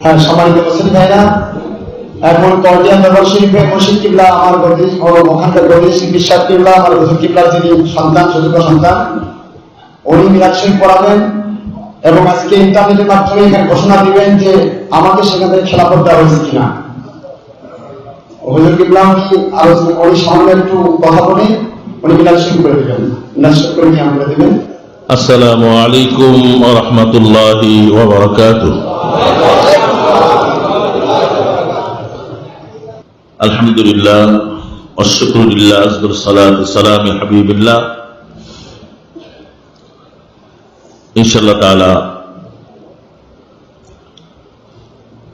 হ্যাঁ, সম্মানিত মুসলিম ভাইরা, এখন পর্যায় নগর শরীফে মসজিদ কিবলা আমার গতি ও ওখানকার গতি বিশ্বাস কিবলা আমার হুজুর কিবলার যিনি সন্তান, চতুর্থ সন্তান, উনি মিলাদ শরীফ পড়াবেন এবং আজকে ইন্টারনেটের মাধ্যমে এখানে ঘোষণা দিবেন যে আমাকে সেখানে খেলাফত দেওয়া হয়েছে কিনা। হুজুর কিবলা উনি সামনে একটু কথা বলে উনি মিলাদ শরীফ করে দেবেন। মিলাদ শরীফ করে নিয়ে আমরা দেবেন। আসসালামু আলাইকুম ওয়া রাহমাতুল্লাহি ওয়া বারাকাতুহু। আলহামদুলিল্লাহ ওয়া শুকরুলিল্লাহ আযকুর সালাতু সালামি হাবিবিল্লাহ। ইনশাআল্লাহ তাআলা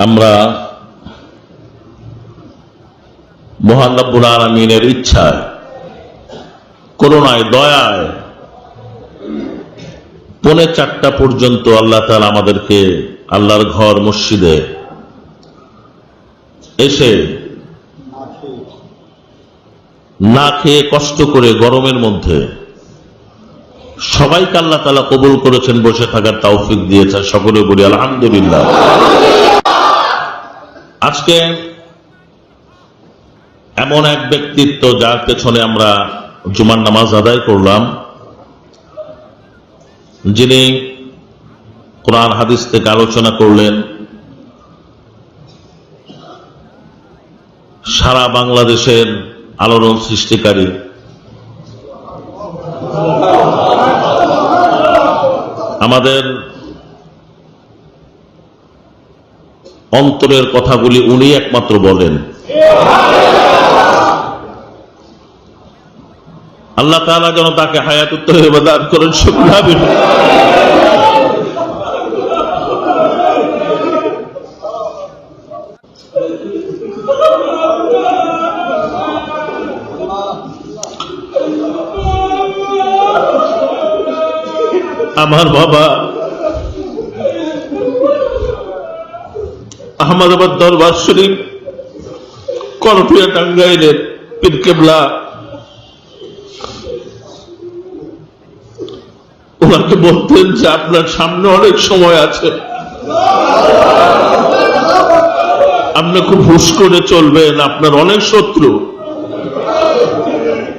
আমরা মহান রব্বুল আলামিনের ইচ্ছায়, করুণায়, দয়ায় 3:45 পর্যন্ত আল্লাহ তাআলা আমাদেরকে আল্লাহর ঘর মসজিদে এসে না খেয়ে কষ্ট করে গরমের মধ্যে সবাইকে আল্লাহ তাআলা কবুল করেছেন, বসে থাকার তৌফিক দিয়েছেন। সকলে বলি আলহামদুলিল্লাহ। আজকে এমন এক ব্যক্তিত্ব যার পেছনে আমরা জুমার নামাজ আদায় করলাম, যিনি কোরআন হাদিস থেকে আলোচনা করলেন, সারা বাংলাদেশের আলোড়ন সৃষ্টিকারী, আমাদের অন্তরের কথাগুলি উনি একমাত্র বলেন। আল্লাহ তাআলা যেন তাকে হায়াতুত তাইয়্যিবা দান করেন। শুকরাবিন। আমার বাবা আহমদাবাদ দরবার শরীফ, করটিয়া, টাঙ্গাইলের পীর কেবলা, ওনাকে বলতেন যে আপনার সামনে অনেক সময় আছে, আপনি খুব হুঁশ করে চলবেন, আপনার অনেক শত্রু।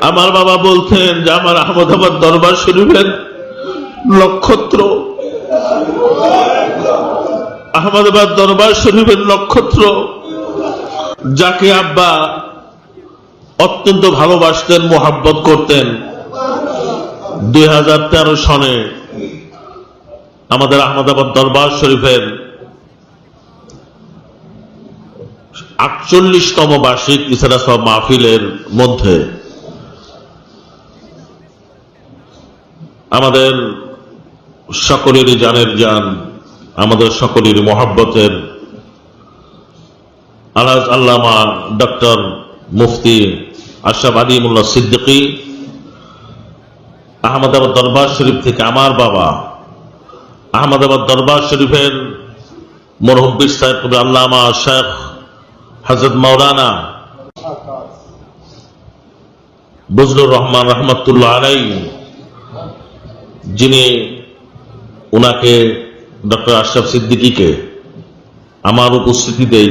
আমার বাবা বলতেন যে আমার আহমদাবাদ দরবার শরীফের নক্ষত্র, আহমদাবাদ দরবার শরীফের নক্ষত্র, যাকে আব্বা অত্যন্ত ভালোবাসতেন, মোহাব্বত করতেন, 2013 সনে আমাদের আহমদাবাদ দরবার শরীফের 48তম বার্ষিক ইসরা সওয়াব মাহফিলের মধ্যে আমাদের সকলেরই জানের জান, আমাদের সকলেরই মহব্বতের আলহাজ আল্লামা ডক্টর মুফতি আশরাফ আলী মোল্লা সিদ্দিকী আহমদাবাদ দরবার শরীফ থেকে আমার বাবা আহমদাবাদ দরবার শরীফের মরহুম পীর সাহেব আল্লামা শেখ হযরত মাওলানা বজলুর রহমান রহমাতুল্লাহ আলাইহি, যিনি উনাকে ডক্টর আশরাফ সিদ্দিকীকে আমার উপস্থিতিতেই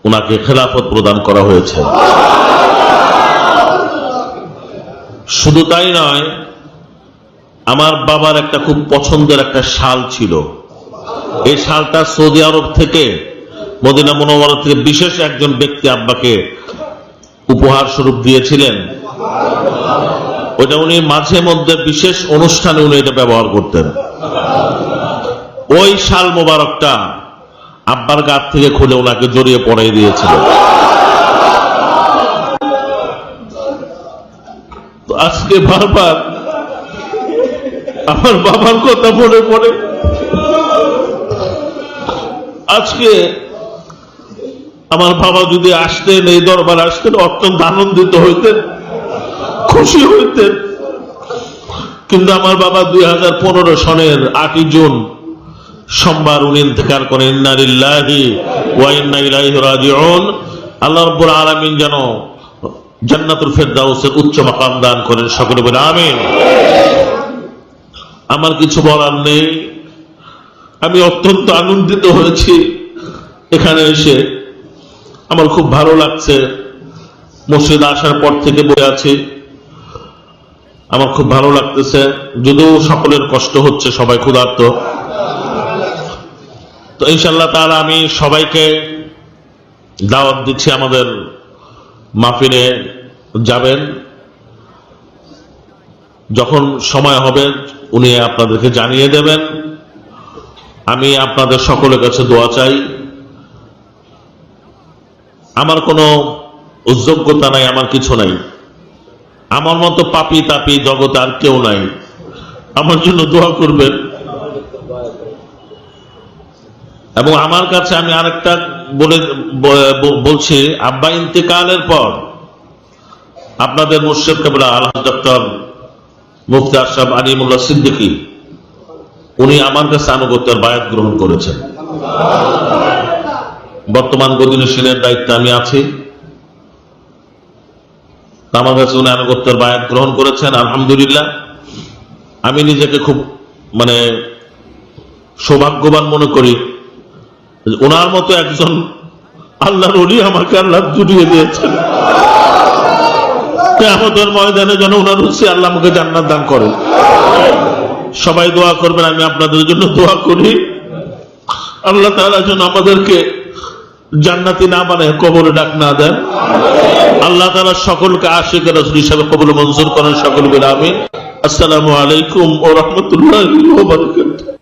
উনাকে খেলাফত প্রদান করা হয়েছে। শুধু তাই নয়, আমার বাবার একটা খুব পছন্দের একটা শাল ছিল। এই শালটা সৌদি আরব থেকে, মদিনা মুনাওয়ারা থেকে বিশেষ একজন ব্যক্তি আব্বাকে উপহার স্বরূপ দিয়েছিলেন। ওইটা উনি মাঝে মধ্যে বিশেষ অনুষ্ঠানে উনি এটা ব্যবহার করতেন। ওই শাল মোবারকটা আব্বার গাত থেকে খুলে ওনাকে জড়িয়ে পড়াই দিয়েছিলেন। আজকে বারবার আমার বাবার কথা মনে পড়ে। আজকে আমার বাবা যদি আসতেন, এই দরবার আসতেন, অত্যন্ত আনন্দিত হইতেন, খুশি হইতেন। কিন্তু আমার বাবা 2015 সনের 8 জুন সোমবার উনি ইন্তেকাল করেন। ইন্না লিল্লাহি ওয়া ইন্না ইলাইহি রাজিউন। আল্লাহ রাব্বুল আলামিন যেন জান্নাতুল ফেরদাউসের উচ্চ মাকাম দান করেন। সকলে বলে আমিন। আমার কিছু বলার নেই। আমি অত্যন্ত আনন্দিত হয়েছি এখানে এসে আমার খুব ভালো লাগছে। মসজিদ আসার পর থেকে বসে আছি, আমার খুব ভালো লাগতেছে, যদিও সকলের কষ্ট হচ্ছে, সবাই ক্ষুধার্ত। তো ইনশাআল্লাহ তাআলা আমি সবাইকে দাওয়াত দিচ্ছি, আমাদের মাহফিলে যাবেন। যখন সময় হবে উনি আপনাদেরকে জানিয়ে দেবেন। আমি আপনাদের সকলের কাছে দোয়া চাই। আমার কোনো যোগ্যতা নাই, আমার কিছু নাই, আমার মতো পাপী তাপী জগতে আর কেউ নাই, আমার জন্য দোয়া করবেন। এবং আমার কাছে আমি আরেকটা বলছি, আব্বা ইন্তেকালের পর আপনাদের মুর্শিদ কেবলা আলহাজ ডক্টর মুফতি আশরাফ আলিমুল্লাহ সিদ্দিকী উনি আমার কাছে আনুগত্যের বায়াত গ্রহণ করেছেন। বর্তমান গদিনশীলের দায়িত্বে আমি আছি, আমার কাছে উনি আনুগত্যের বায়াত গ্রহণ করেছেন। আলহামদুলিল্লাহ, আমি নিজেকে খুব সৌভাগ্যবান মনে করি। ওনার মতো একজন আল্লাহর ওলি আমাকে আল্লাহ জুটিয়ে দিয়েছেন। কিয়ামতের ময়দানে যেন ওনার রুচি আল্লাহ আমাকে জান্নাত দান করেন। সবাই দোয়া করবেন, আমি আপনাদের জন্য দোয়া করি। আল্লাহ তাআলা যেন আমাদেরকে জান্নাতি না বানায় কবরে ডাক না দেন। আল্লাহ তাআলা সকলকে আশিক রাসূল হিসেবে কবুল মঞ্জুর করেন। সকল বলে আমিন। আসসালামু আলাইকুম ওয়া রাহমাতুল্লাহি ওয়া বারাকাতুহু।